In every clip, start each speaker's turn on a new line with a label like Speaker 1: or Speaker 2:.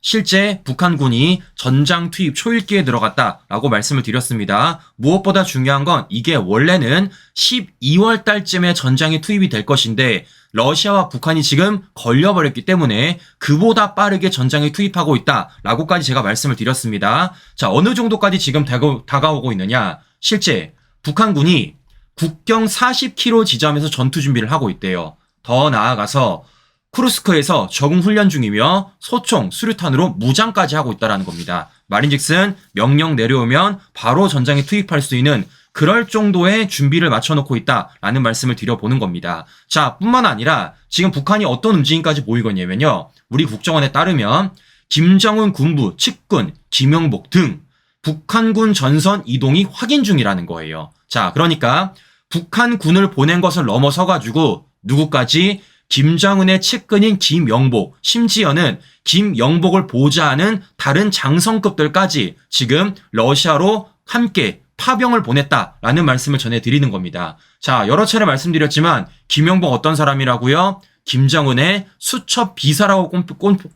Speaker 1: 실제 북한군이 전장 투입 초읽기에 들어갔다라고 말씀을 드렸습니다. 무엇보다 중요한 건 이게 원래는 12월 달쯤에 전장에 투입이 될 것인데 러시아와 북한이 지금 걸려버렸기 때문에 그보다 빠르게 전장에 투입하고 있다라고까지 제가 말씀을 드렸습니다. 자, 어느 정도까지 지금 다가오고 있느냐. 실제 북한군이 국경 40km 지점에서 전투 준비를 하고 있대요. 더 나아가서 쿠르스크에서 적응 훈련 중이며 소총, 수류탄으로 무장까지 하고 있다는 겁니다. 말인즉슨 명령 내려오면 바로 전장에 투입할 수 있는 그럴 정도의 준비를 맞춰놓고 있다라는 말씀을 드려보는 겁니다. 자, 뿐만 아니라 지금 북한이 어떤 움직임까지 보이고 있냐면요. 우리 국정원에 따르면 김정은 군부, 측근, 김영복 등 북한군 전선 이동이 확인 중이라는 거예요. 자, 그러니까 북한군을 보낸 것을 넘어서가지고 누구까지 김정은의 측근인 김영복, 심지어는 김영복을 보좌하는 다른 장성급들까지 지금 러시아로 함께 파병을 보냈다라는 말씀을 전해드리는 겁니다. 자, 여러 차례 말씀드렸지만 김영복 어떤 사람이라고요? 김정은의 수첩 비서라고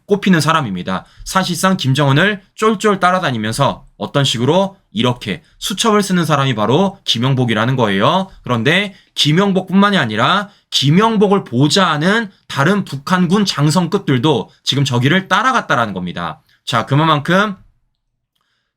Speaker 1: 꼽히는 사람입니다. 사실상 김정은을 쫄쫄 따라다니면서 어떤 식으로 이렇게 수첩을 쓰는 사람이 바로 김영복이라는 거예요. 그런데 김영복뿐만이 아니라 김영복을 보좌하는 다른 북한군 장성급들도 지금 저기를 따라갔다라는 겁니다. 자, 그만큼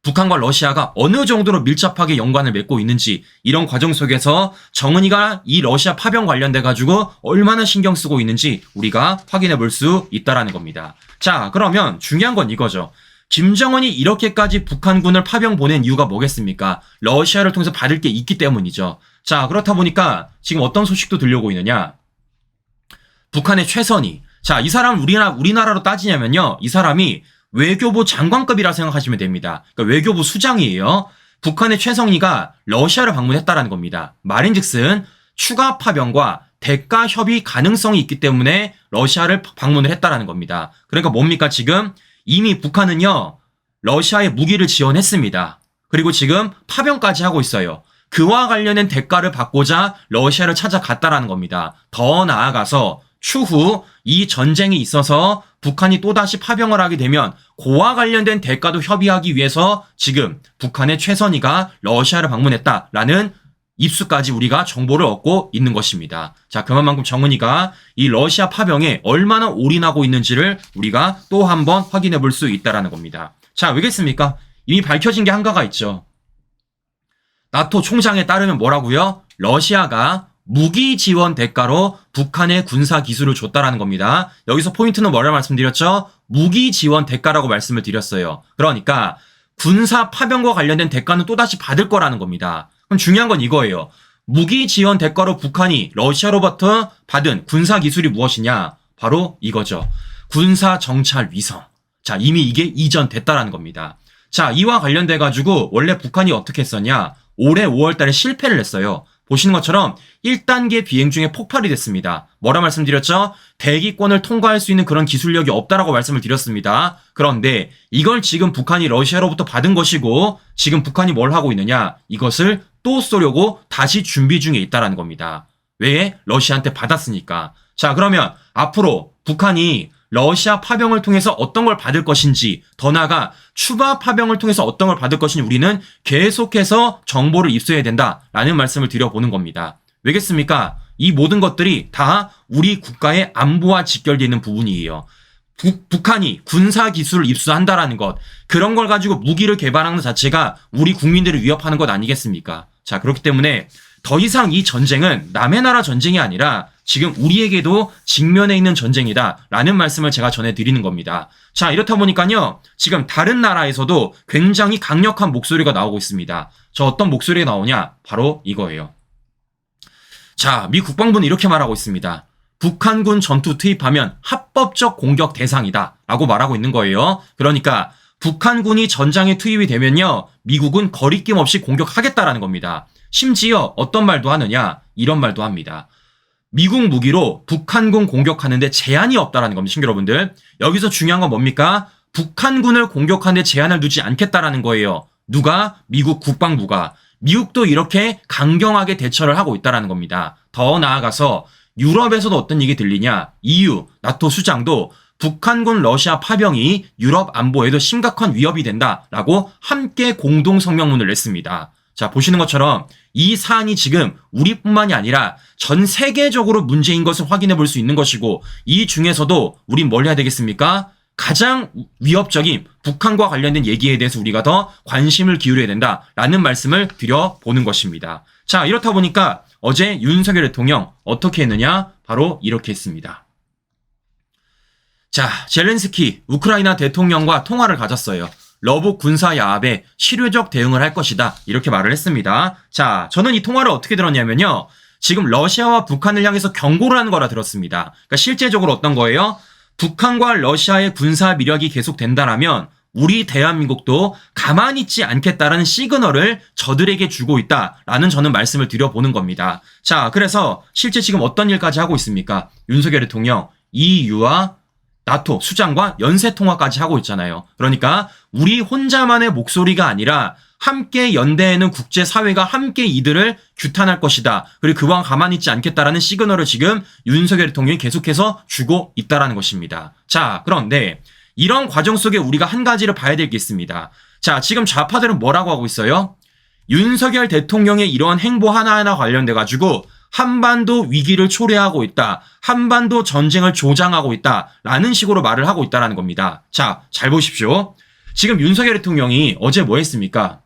Speaker 1: 북한과 러시아가 어느 정도로 밀접하게 연관을 맺고 있는지 이런 과정 속에서 정은이가 이 러시아 파병 관련돼 가지고 얼마나 신경 쓰고 있는지 우리가 확인해 볼 수 있다라는 겁니다. 자, 그러면 중요한 건 이거죠. 김정은이 이렇게까지 북한군을 파병 보낸 이유가 뭐겠습니까? 러시아를 통해서 받을 게 있기 때문이죠. 자, 그렇다 보니까 지금 어떤 소식도 들려오고 있느냐? 북한의 최선희. 자, 이 사람 우리나라로 따지냐면요. 이 사람이 외교부 장관급이라 생각하시면 됩니다. 그러니까 외교부 수장이에요. 북한의 최성희가 러시아를 방문했다라는 겁니다. 말인즉슨 추가 파병과 대가 협의 가능성이 있기 때문에 러시아를 방문을 했다라는 겁니다. 그러니까 뭡니까 지금 이미 북한은요 러시아에 무기를 지원했습니다. 그리고 지금 파병까지 하고 있어요. 그와 관련된 대가를 받고자 러시아를 찾아갔다라는 겁니다. 더 나아가서 추후 이 전쟁이 있어서 북한이 또다시 파병을 하게 되면 그와 관련된 대가도 협의하기 위해서 지금 북한의 최선희가 러시아를 방문했다라는 입수까지 우리가 정보를 얻고 있는 것입니다. 자, 그만큼 정은이가 이 러시아 파병에 얼마나 올인하고 있는지를 우리가 또 한번 확인해 볼 수 있다는 겁니다. 자, 왜겠습니까? 이미 밝혀진 게 한가가 있죠. 나토 총장에 따르면 뭐라고요? 러시아가 무기 지원 대가로 북한의 군사 기술을 줬다라는 겁니다. 여기서 포인트는 뭐라 말씀드렸죠? 무기 지원 대가라고 말씀을 드렸어요. 그러니까 군사 파병과 관련된 대가는 또다시 받을 거라는 겁니다. 그럼 중요한 건 이거예요. 무기 지원 대가로 북한이 러시아로부터 받은 군사 기술이 무엇이냐? 바로 이거죠. 군사 정찰 위성. 자, 이미 이게 이전됐다라는 겁니다. 자, 이와 관련돼 가지고 원래 북한이 어떻게 했었냐? 올해 5월 달에 실패를 했어요. 보시는 것처럼 1단계 비행 중에 폭발이 됐습니다. 뭐라 말씀드렸죠? 대기권을 통과할 수 있는 그런 기술력이 없다라고 말씀을 드렸습니다. 그런데 이걸 지금 북한이 러시아로부터 받은 것이고 지금 북한이 뭘 하고 있느냐? 이것을 또 쏘려고 다시 준비 중에 있다라는 겁니다. 왜? 러시아한테 받았으니까. 자, 그러면 앞으로 북한이 러시아 파병을 통해서 어떤 걸 받을 것인지, 더 나아가 추가 파병을 통해서 어떤 걸 받을 것인지 우리는 계속해서 정보를 입수해야 된다라는 말씀을 드려보는 겁니다. 왜겠습니까? 이 모든 것들이 다 우리 국가의 안보와 직결되어 있는 부분이에요. 북한이 군사 기술을 입수한다라는 것, 그런 걸 가지고 무기를 개발하는 것 자체가 우리 국민들을 위협하는 것 아니겠습니까? 자, 그렇기 때문에 더 이상 이 전쟁은 남의 나라 전쟁이 아니라 지금 우리에게도 직면해 있는 전쟁이다라는 말씀을 제가 전해드리는 겁니다. 자, 이렇다 보니까요. 지금 다른 나라에서도 굉장히 강력한 목소리가 나오고 있습니다. 저 어떤 목소리가 나오냐? 바로 이거예요. 자, 미 국방부는 이렇게 말하고 있습니다. 북한군 전투 투입하면 합법적 공격 대상이다 라고 말하고 있는 거예요. 그러니까 북한군이 전장에 투입이 되면요. 미국은 거리낌 없이 공격하겠다라는 겁니다. 심지어 어떤 말도 하느냐? 이런 말도 합니다. 미국 무기로 북한군 공격하는데 제한이 없다라는 겁니다. 친구 여러분들. 여기서 중요한 건 뭡니까? 북한군을 공격하는데 제한을 두지 않겠다라는 거예요. 누가? 미국 국방부가. 미국도 이렇게 강경하게 대처를 하고 있다라는 겁니다. 더 나아가서 유럽에서도 어떤 얘기 들리냐? EU, 나토 수장도 북한군 러시아 파병이 유럽 안보에도 심각한 위협이 된다라고 함께 공동 성명문을 냈습니다. 자, 보시는 것처럼 이 사안이 지금 우리뿐만이 아니라 전 세계적으로 문제인 것을 확인해 볼 수 있는 것이고, 이 중에서도 우린 뭘 해야 되겠습니까? 가장 위협적인 북한과 관련된 얘기에 대해서 우리가 더 관심을 기울여야 된다라는 말씀을 드려보는 것입니다. 자, 이렇다 보니까 어제 윤석열 대통령 어떻게 했느냐? 바로 이렇게 했습니다. 자, 젤렌스키 우크라이나 대통령과 통화를 가졌어요. 러브 군사 야합에 실효적 대응을 할 것이다, 이렇게 말을 했습니다. 자, 저는 이 통화를 어떻게 들었냐면요, 지금 러시아와 북한을 향해서 경고를 하는 거라 들었습니다. 그러니까 실제적으로 어떤 거예요? 북한과 러시아의 군사 미력이 계속된다라면 우리 대한민국도 가만히 있지 않겠다라는 시그널을 저들에게 주고 있다라는 저는 말씀을 드려보는 겁니다. 자, 그래서 실제 지금 어떤 일까지 하고 있습니까? 윤석열 대통령 EU와 나토 수장과 연쇄 통화까지 하고 있잖아요. 그러니까 우리 혼자만의 목소리가 아니라 함께 연대하는 국제사회가 함께 이들을 규탄할 것이다, 그리고 그와 가만히 있지 않겠다라는 시그널을 지금 윤석열 대통령이 계속해서 주고 있다는 것입니다. 자, 그런데 이런 과정 속에 우리가 한 가지를 봐야 될 게 있습니다. 자, 지금 좌파들은 뭐라고 하고 있어요? 윤석열 대통령의 이러한 행보 하나하나 관련돼 가지고 한반도 위기를 초래하고 있다, 한반도 전쟁을 조장하고 있다 라는 식으로 말을 하고 있다는 겁니다. 자, 잘 보십시오. 지금 윤석열 대통령이 어제 뭐 했습니까?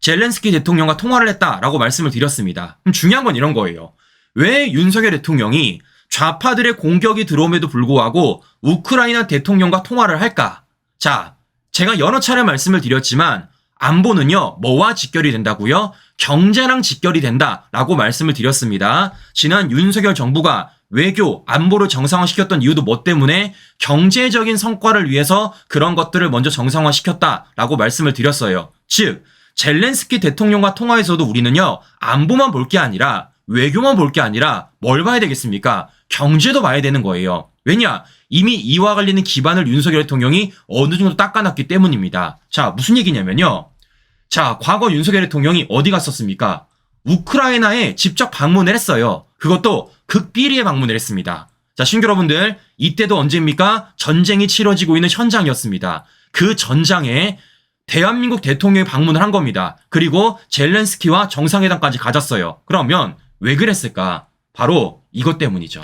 Speaker 1: 젤렌스키 대통령과 통화를 했다라고 말씀을 드렸습니다. 그럼 중요한 건 이런 거예요. 왜 윤석열 대통령이 좌파들의 공격이 들어옴에도 불구하고 우크라이나 대통령과 통화를 할까? 자, 제가 여러 차례 말씀을 드렸지만 안보는요, 뭐와 직결이 된다고요? 경제랑 직결이 된다라고 말씀을 드렸습니다. 지난 윤석열 정부가 외교, 안보를 정상화시켰던 이유도 뭐 때문에? 경제적인 성과를 위해서 그런 것들을 먼저 정상화시켰다라고 말씀을 드렸어요. 즉, 젤렌스키 대통령과 통화에서도 우리는요, 안보만 볼 게 아니라, 외교만 볼 게 아니라 뭘 봐야 되겠습니까? 경제도 봐야 되는 거예요. 왜냐? 이미 이와 관련된 기반을 윤석열 대통령이 어느 정도 닦아놨기 때문입니다. 자, 무슨 얘기냐면요. 자, 과거 윤석열 대통령이 어디 갔었습니까? 우크라이나에 직접 방문을 했어요. 그것도 극비리에 방문을 했습니다. 자, 신규 여러분들, 이때도 언제입니까? 전쟁이 치러지고 있는 현장이었습니다. 그 전장에 대한민국 대통령이 방문을 한 겁니다. 그리고 젤렌스키와 정상회담까지 가졌어요. 그러면 왜 그랬을까? 바로 이것 때문이죠.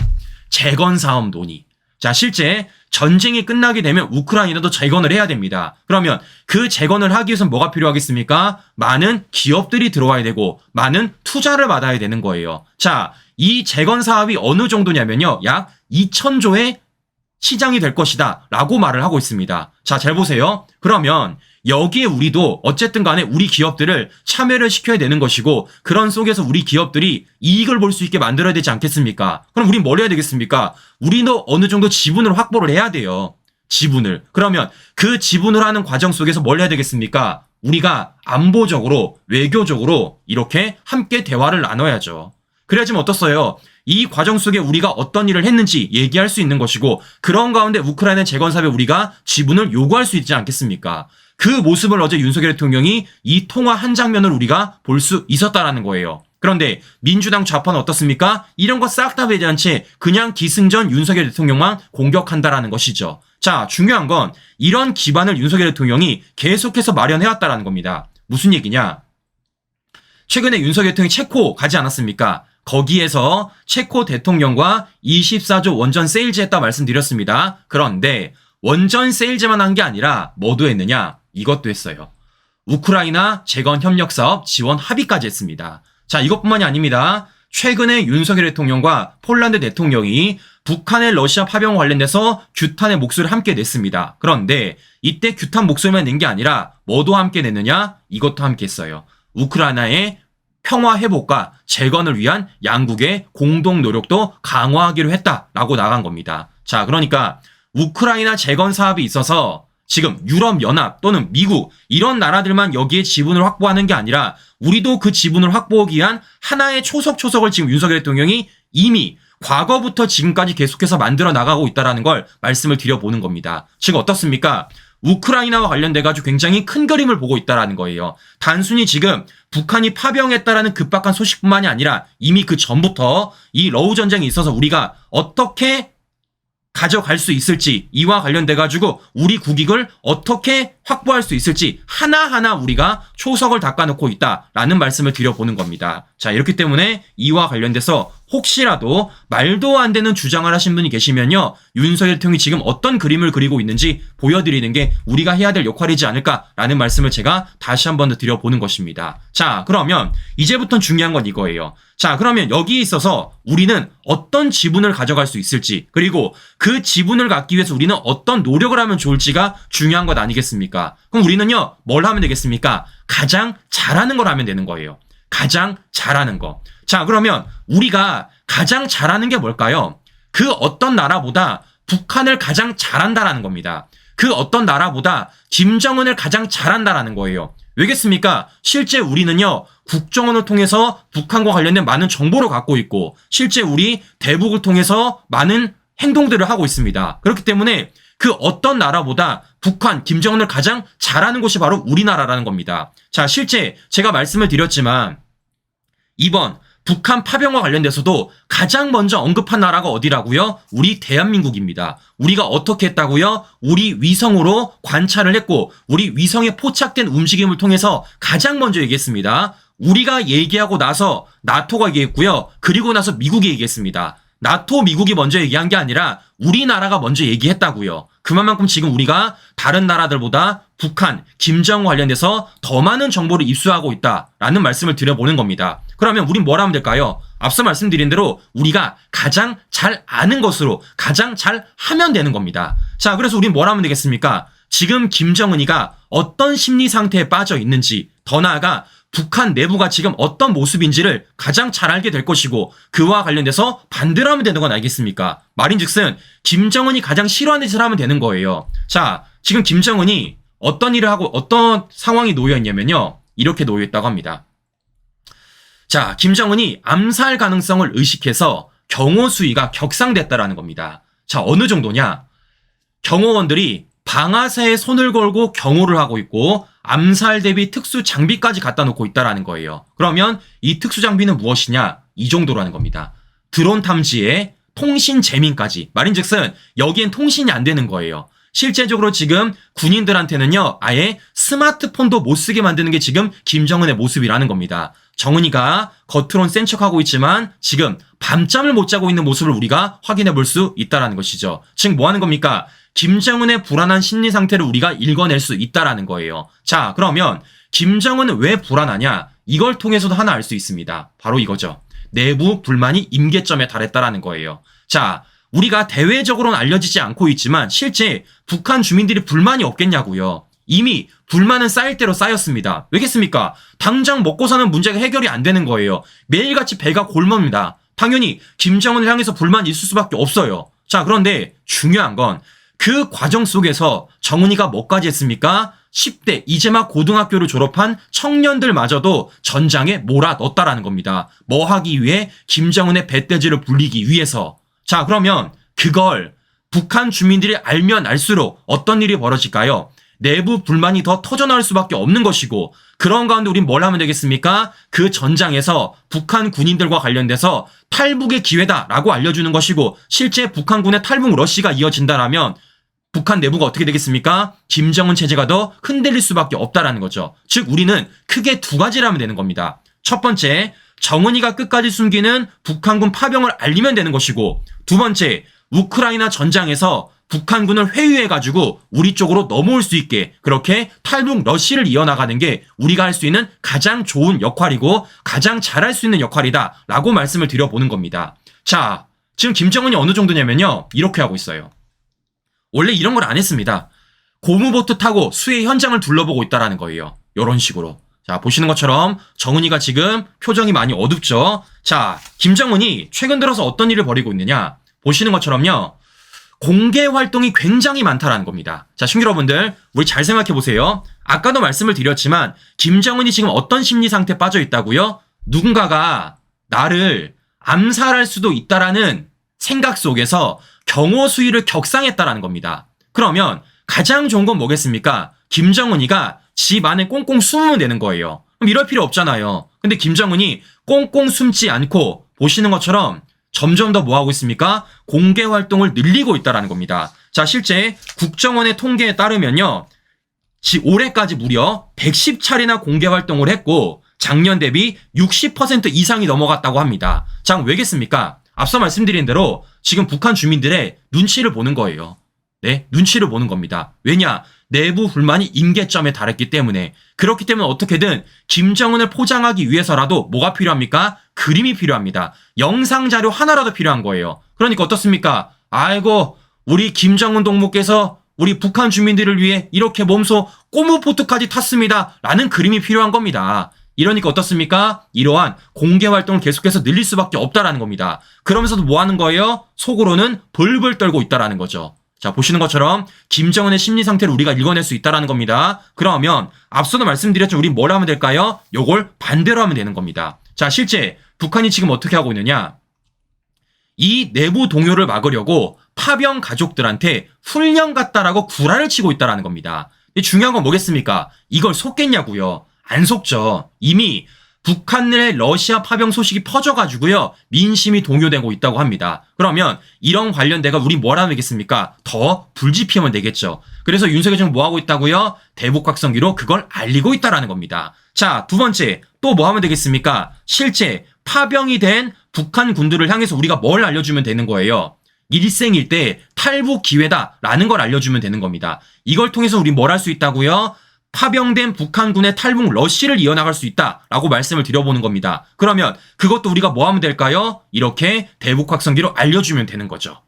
Speaker 1: 재건 사업 논의. 자, 실제 전쟁이 끝나게 되면 우크라이나도 재건을 해야 됩니다. 그러면 그 재건을 하기 위해서는 뭐가 필요하겠습니까? 많은 기업들이 들어와야 되고 많은 투자를 받아야 되는 거예요. 자, 이 재건 사업이 어느 정도냐면요, 약 2,000조의 시장이 될 것이다 라고 말을 하고 있습니다. 자, 잘 보세요. 그러면 여기에 우리도 어쨌든 간에 우리 기업들을 참여를 시켜야 되는 것이고, 그런 속에서 우리 기업들이 이익을 볼 수 있게 만들어야 되지 않겠습니까? 그럼 우린 뭘 해야 되겠습니까? 우리도 어느 정도 지분을 확보를 해야 돼요. 지분을. 그러면 그 지분을 하는 과정 속에서 뭘 해야 되겠습니까? 우리가 안보적으로, 외교적으로 이렇게 함께 대화를 나눠야죠. 그래야지만 어떻어요? 이 과정 속에 우리가 어떤 일을 했는지 얘기할 수 있는 것이고, 그런 가운데 우크라이나 재건 사업에 우리가 지분을 요구할 수 있지 않겠습니까? 그 모습을 어제 윤석열 대통령이 이 통화 한 장면을 우리가 볼 수 있었다라는 거예요. 그런데 민주당 좌파는 어떻습니까? 이런 거 싹 다 배제한 채 그냥 기승전 윤석열 대통령만 공격한다라는 것이죠. 자, 중요한 건 이런 기반을 윤석열 대통령이 계속해서 마련해왔다라는 겁니다. 무슨 얘기냐? 최근에 윤석열 대통령이 체코 가지 않았습니까? 거기에서 체코 대통령과 24조 원전 세일즈 했다 말씀드렸습니다. 그런데 원전 세일즈만 한 게 아니라 뭐도 했느냐? 이것도 했어요. 우크라이나 재건 협력 사업 지원 합의까지 했습니다. 자, 이것뿐만이 아닙니다. 최근에 윤석열 대통령과 폴란드 대통령이 북한의 러시아 파병 관련돼서 규탄의 목소리를 함께 냈습니다. 그런데 이때 규탄 목소리만 낸 게 아니라 뭐도 함께 냈느냐? 이것도 함께 했어요. 우크라이나의 평화 회복과 재건을 위한 양국의 공동 노력도 강화하기로 했다라고 나간 겁니다. 자, 그러니까 우크라이나 재건 사업이 있어서 지금 유럽연합 또는 미국 이런 나라들만 여기에 지분을 확보하는 게 아니라 우리도 그 지분을 확보하기 위한 하나의 초석초석을 지금 윤석열 대통령이 이미 과거부터 지금까지 계속해서 만들어 나가고 있다는 걸 말씀을 드려보는 겁니다. 즉 어떻습니까? 우크라이나와 관련돼가지고 굉장히 큰 그림을 보고 있다는 거예요. 단순히 지금 북한이 파병했다라는 급박한 소식뿐만이 아니라 이미 그 전부터 이 러우 전쟁에 있어서 우리가 어떻게 가져갈 수 있을지, 이와 관련돼 가지고 우리 국익을 어떻게 확보할 수 있을지 하나하나 우리가 초석을 닦아놓고 있다라는 말씀을 드려보는 겁니다. 자, 이렇기 때문에 이와 관련돼서 혹시라도 말도 안 되는 주장을 하신 분이 계시면요, 윤석열 대통령이 지금 어떤 그림을 그리고 있는지 보여드리는 게 우리가 해야 될 역할이지 않을까라는 말씀을 제가 다시 한번 더 드려보는 것입니다. 자, 그러면 이제부터 중요한 건 이거예요. 자, 그러면 여기에 있어서 우리는 어떤 지분을 가져갈 수 있을지, 그리고 그 지분을 갖기 위해서 우리는 어떤 노력을 하면 좋을지가 중요한 것 아니겠습니까? 그럼 우리는요, 뭘 하면 되겠습니까? 가장 잘하는 걸 하면 되는 거예요. 가장 잘하는 거. 자, 그러면 우리가 가장 잘하는 게 뭘까요? 그 어떤 나라보다 북한을 가장 잘한다라는 겁니다. 그 어떤 나라보다 김정은을 가장 잘한다라는 거예요. 왜겠습니까? 실제 우리는요, 국정원을 통해서 북한과 관련된 많은 정보를 갖고 있고, 실제 우리 대북을 통해서 많은 행동들을 하고 있습니다. 그렇기 때문에 그 어떤 나라보다 북한, 김정은을 가장 잘하는 곳이 바로 우리나라라는 겁니다. 자, 실제 제가 말씀을 드렸지만 이번 북한 파병과 관련돼서도 가장 먼저 언급한 나라가 어디라고요? 우리 대한민국입니다. 우리가 어떻게 했다고요? 우리 위성으로 관찰을 했고, 우리 위성에 포착된 움직임을 통해서 가장 먼저 얘기했습니다. 우리가 얘기하고 나서 나토가 얘기했고요. 그리고 나서 미국이 얘기했습니다. 나토, 미국이 먼저 얘기한 게 아니라 우리나라가 먼저 얘기했다고요. 그만큼 지금 우리가 다른 나라들보다 북한, 김정은 관련돼서 더 많은 정보를 입수하고 있다라는 말씀을 드려보는 겁니다. 그러면 우린 뭘 하면 될까요? 앞서 말씀드린 대로 우리가 가장 잘 아는 것으로 가장 잘 하면 되는 겁니다. 자, 그래서 우린 뭘 하면 되겠습니까? 지금 김정은이가 어떤 심리 상태에 빠져 있는지, 더 나아가 북한 내부가 지금 어떤 모습인지를 가장 잘 알게 될 것이고, 그와 관련돼서 반대로 하면 되는 건 알겠습니까? 말인즉슨 김정은이 가장 싫어하는 짓을 하면 되는 거예요. 자, 지금 김정은이 어떤 일을 하고 어떤 상황이 놓여 있냐면요, 이렇게 놓여 있다고 합니다. 자, 김정은이 암살 가능성을 의식해서 경호 수위가 격상됐다라는 겁니다. 자, 어느 정도냐? 경호원들이 방아쇠에 손을 걸고 경호를 하고 있고, 암살 대비 특수 장비까지 갖다 놓고 있다라는 거예요. 그러면 이 특수 장비는 무엇이냐? 이 정도라는 겁니다. 드론 탐지에 통신 재민까지. 말인즉슨 여기엔 통신이 안 되는 거예요. 실제적으로 지금 군인들한테는요, 아예 스마트폰도 못 쓰게 만드는 게 지금 김정은의 모습이라는 겁니다. 정은이가 겉으론 센 척하고 있지만 지금 밤잠을 못 자고 있는 모습을 우리가 확인해 볼 수 있다라는 것이죠. 즉 뭐 하는 겁니까? 김정은의 불안한 심리 상태를 우리가 읽어낼 수 있다라는 거예요. 자, 그러면 김정은은 왜 불안하냐? 이걸 통해서도 하나 알 수 있습니다. 바로 이거죠. 내부 불만이 임계점에 달했다라는 거예요. 자, 우리가 대외적으로는 알려지지 않고 있지만 실제 북한 주민들이 불만이 없겠냐고요. 이미 불만은 쌓일 대로 쌓였습니다. 왜겠습니까? 당장 먹고 사는 문제가 해결이 안 되는 거예요. 매일같이 배가 골멉니다. 당연히 김정은을 향해서 불만이 있을 수밖에 없어요. 자, 그런데 중요한 건 그 과정 속에서 정은이가 뭐까지 했습니까? 10대 이제 막 고등학교를 졸업한 청년들마저도 전장에 몰아넣었다라는 겁니다. 뭐 하기 위해? 김정은의 배돼지를 불리기 위해서. 자, 그러면 그걸 북한 주민들이 알면 알수록 어떤 일이 벌어질까요? 내부 불만이 더 터져나올 수밖에 없는 것이고, 그런 가운데 우린 뭘 하면 되겠습니까? 그 전장에서 북한 군인들과 관련돼서 탈북의 기회다라고 알려주는 것이고, 실제 북한군의 탈북 러시가 이어진다라면 북한 내부가 어떻게 되겠습니까? 김정은 체제가 더 흔들릴 수밖에 없다라는 거죠. 즉 우리는 크게 두 가지를 하면 되는 겁니다. 첫 번째, 정은이가 끝까지 숨기는 북한군 파병을 알리면 되는 것이고, 두 번째, 우크라이나 전장에서 북한군을 회유해가지고 우리 쪽으로 넘어올 수 있게 그렇게 탈북 러시를 이어나가는 게 우리가 할 수 있는 가장 좋은 역할이고 가장 잘할 수 있는 역할이다 라고 말씀을 드려보는 겁니다. 자, 지금 김정은이 어느 정도냐면요, 이렇게 하고 있어요. 원래 이런 걸 안 했습니다. 고무보트 타고 수해 현장을 둘러보고 있다라는 거예요. 이런 식으로. 자, 보시는 것처럼 정은이가 지금 표정이 많이 어둡죠. 자, 김정은이 최근 들어서 어떤 일을 벌이고 있느냐, 보시는 것처럼요, 공개 활동이 굉장히 많다라는 겁니다. 자, 시청자 여러분들, 우리 잘 생각해 보세요. 아까도 말씀을 드렸지만 김정은이 지금 어떤 심리 상태에 빠져 있다고요? 누군가가 나를 암살할 수도 있다라는 생각 속에서 경호 수위를 격상했다라는 겁니다. 그러면 가장 좋은 건 뭐겠습니까? 김정은이가 집 안에 꽁꽁 숨으면 되는 거예요. 그럼 이럴 필요 없잖아요. 근데 김정은이 꽁꽁 숨지 않고 보시는 것처럼 점점 더 뭐하고 있습니까? 공개 활동을 늘리고 있다는 겁니다. 자, 실제 국정원의 통계에 따르면요. 올해까지 무려 110차례나 공개 활동을 했고 작년 대비 60% 이상이 넘어갔다고 합니다. 자, 왜겠습니까? 앞서 말씀드린 대로 지금 북한 주민들의 눈치를 보는 거예요. 네, 눈치를 보는 겁니다. 왜냐? 내부 불만이 임계점에 달했기 때문에. 그렇기 때문에 어떻게든 김정은을 포장하기 위해서라도 뭐가 필요합니까? 그림이 필요합니다. 영상 자료 하나라도 필요한 거예요. 그러니까 어떻습니까? 아이고, 우리 김정은 동무께서 우리 북한 주민들을 위해 이렇게 몸소 꼬무보트까지 탔습니다. 라는 그림이 필요한 겁니다. 이러니까 어떻습니까? 이러한 공개 활동을 계속해서 늘릴 수밖에 없다라는 겁니다. 그러면서도 뭐 하는 거예요? 속으로는 벌벌 떨고 있다라는 거죠. 자, 보시는 것처럼 김정은의 심리 상태를 우리가 읽어낼 수 있다라는 겁니다. 그러면 앞서도 말씀드렸죠. 우리 뭘 하면 될까요? 요걸 반대로 하면 되는 겁니다. 자, 실제 북한이 지금 어떻게 하고 있느냐? 이 내부 동요를 막으려고 파병 가족들한테 훈련 같다라고 구라를 치고 있다라는 겁니다. 근데 중요한 건 뭐겠습니까? 이걸 속겠냐고요? 안 속죠. 이미 북한 내 러시아 파병 소식이 퍼져가지고요. 민심이 동요되고 있다고 합니다. 그러면 이런 관련돼가 우리 뭘 하면 되겠습니까? 더 불지피하면 되겠죠. 그래서 윤석열 정부 뭐 하고 있다고요? 대북 확성기로 그걸 알리고 있다라는 겁니다. 자, 두 번째 또 뭐 하면 되겠습니까? 실제 파병이 된 북한 군들을 향해서 우리가 뭘 알려주면 되는 거예요? 일생일대 탈북 기회다라는 걸 알려주면 되는 겁니다. 이걸 통해서 우리 뭘 할 수 있다고요? 파병된 북한군의 탈북 러시를 이어나갈 수 있다라고 말씀을 드려보는 겁니다. 그러면 그것도 우리가 뭐 하면 될까요? 이렇게 대북 확성기로 알려주면 되는 거죠.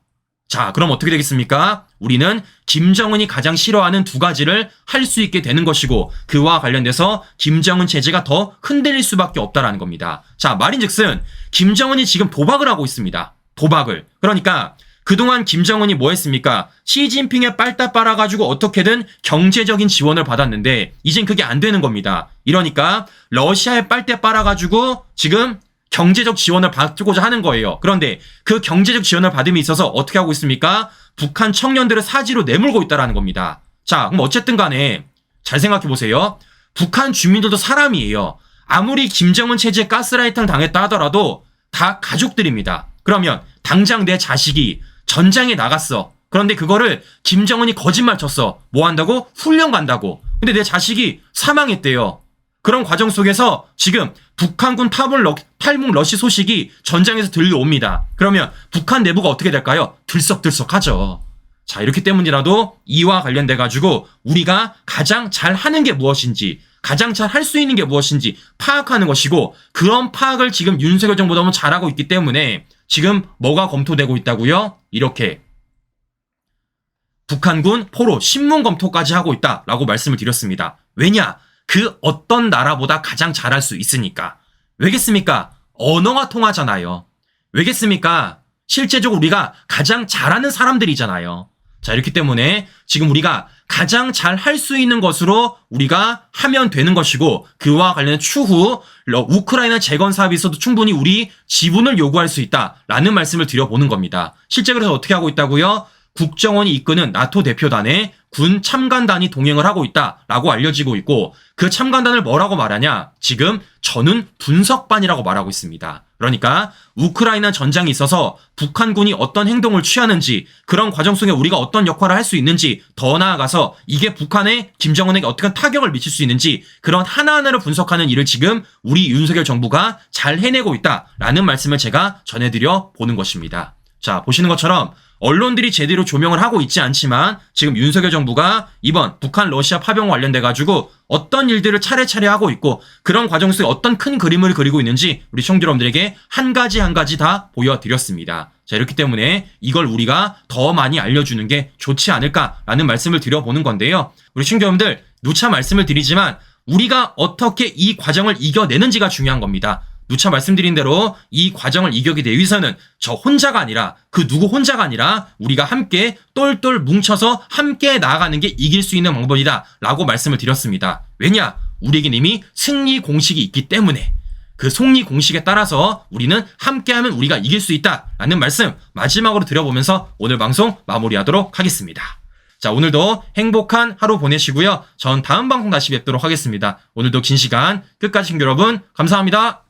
Speaker 1: 자, 그럼 어떻게 되겠습니까? 우리는 김정은이 가장 싫어하는 두 가지를 할 수 있게 되는 것이고 그와 관련돼서 김정은 체제가 더 흔들릴 수밖에 없다라는 겁니다. 자, 말인즉슨 김정은이 지금 도박을 하고 있습니다. 도박을. 그러니까 그동안 김정은이 뭐 했습니까? 시진핑의 빨딱 빨아가지고 어떻게든 경제적인 지원을 받았는데 이젠 그게 안 되는 겁니다. 이러니까 러시아의 빨대 빨아가지고 지금 경제적 지원을 받고자 하는 거예요. 그런데 그 경제적 지원을 받음에 있어서 어떻게 하고 있습니까? 북한 청년들을 사지로 내몰고 있다는 겁니다. 자, 그럼 어쨌든 간에 잘 생각해 보세요. 북한 주민들도 사람이에요. 아무리 김정은 체제 가스라이팅 당했다 하더라도 다 가족들입니다. 그러면 당장 내 자식이 전장에 나갔어. 그런데 그거를 김정은이 거짓말 쳤어. 뭐 한다고? 훈련 간다고. 근데 내 자식이 사망했대요. 그런 과정 속에서 지금 북한군 탈북 러시 소식이 전장에서 들려옵니다. 그러면 북한 내부가 어떻게 될까요? 들썩들썩하죠. 자, 이렇기 때문이라도 이와 관련돼 가지고 우리가 가장 잘 하는 게 무엇인지, 가장 잘 할 수 있는 게 무엇인지 파악하는 것이고, 그런 파악을 지금 윤석열 정부가 너무 잘하고 있기 때문에 지금 뭐가 검토되고 있다고요? 이렇게 북한군 포로 신문 검토까지 하고 있다라고 말씀을 드렸습니다. 왜냐? 그 어떤 나라보다 가장 잘할 수 있으니까. 왜겠습니까? 언어가 통하잖아요. 왜겠습니까? 실제적으로 우리가 가장 잘하는 사람들이잖아요. 자, 이렇기 때문에 지금 우리가 가장 잘 할 수 있는 것으로 우리가 하면 되는 것이고, 그와 관련해 추후 우크라이나 재건 사업에 있어도 충분히 우리 지분을 요구할 수 있다라는 말씀을 드려보는 겁니다. 실제 그래서 어떻게 하고 있다고요? 국정원이 이끄는 나토 대표단에 군 참관단이 동행을 하고 있다라고 알려지고 있고, 그 참관단을 뭐라고 말하냐? 지금 전운 분석반이라고 말하고 있습니다. 그러니까 우크라이나 전장에 있어서 북한군이 어떤 행동을 취하는지, 그런 과정 속에 우리가 어떤 역할을 할 수 있는지, 더 나아가서 이게 북한의 김정은에게 어떻게 타격을 미칠 수 있는지, 그런 하나하나를 분석하는 일을 지금 우리 윤석열 정부가 잘 해내고 있다라는 말씀을 제가 전해드려 보는 것입니다. 자, 보시는 것처럼 언론들이 제대로 조명을 하고 있지 않지만 지금 윤석열 정부가 이번 북한 러시아 파병 관련돼 가지고 어떤 일들을 차례차례 하고 있고, 그런 과정 속에 어떤 큰 그림을 그리고 있는지 우리 시청자 여러분들에게 한 가지 다 보여드렸습니다. 자, 이렇기 때문에 이걸 우리가 더 많이 알려주는 게 좋지 않을까라는 말씀을 드려보는 건데요. 우리 시청자 여러분들, 누차 말씀을 드리지만 우리가 어떻게 이 과정을 이겨내는지가 중요한 겁니다. 누차 말씀드린 대로 이 과정을 이겨내기 위해서는 저 혼자가 아니라, 그 누구 혼자가 아니라 우리가 함께 똘똘 뭉쳐서 함께 나아가는 게 이길 수 있는 방법이다 라고 말씀을 드렸습니다. 왜냐? 우리에겐 이미 승리 공식이 있기 때문에 그 승리 공식에 따라서 우리는 함께하면 우리가 이길 수 있다라는 말씀 마지막으로 드려보면서 오늘 방송 마무리하도록 하겠습니다. 자, 오늘도 행복한 하루 보내시고요. 전 다음 방송 다시 뵙도록 하겠습니다. 오늘도 긴 시간 끝까지 시청자 여러분 감사합니다.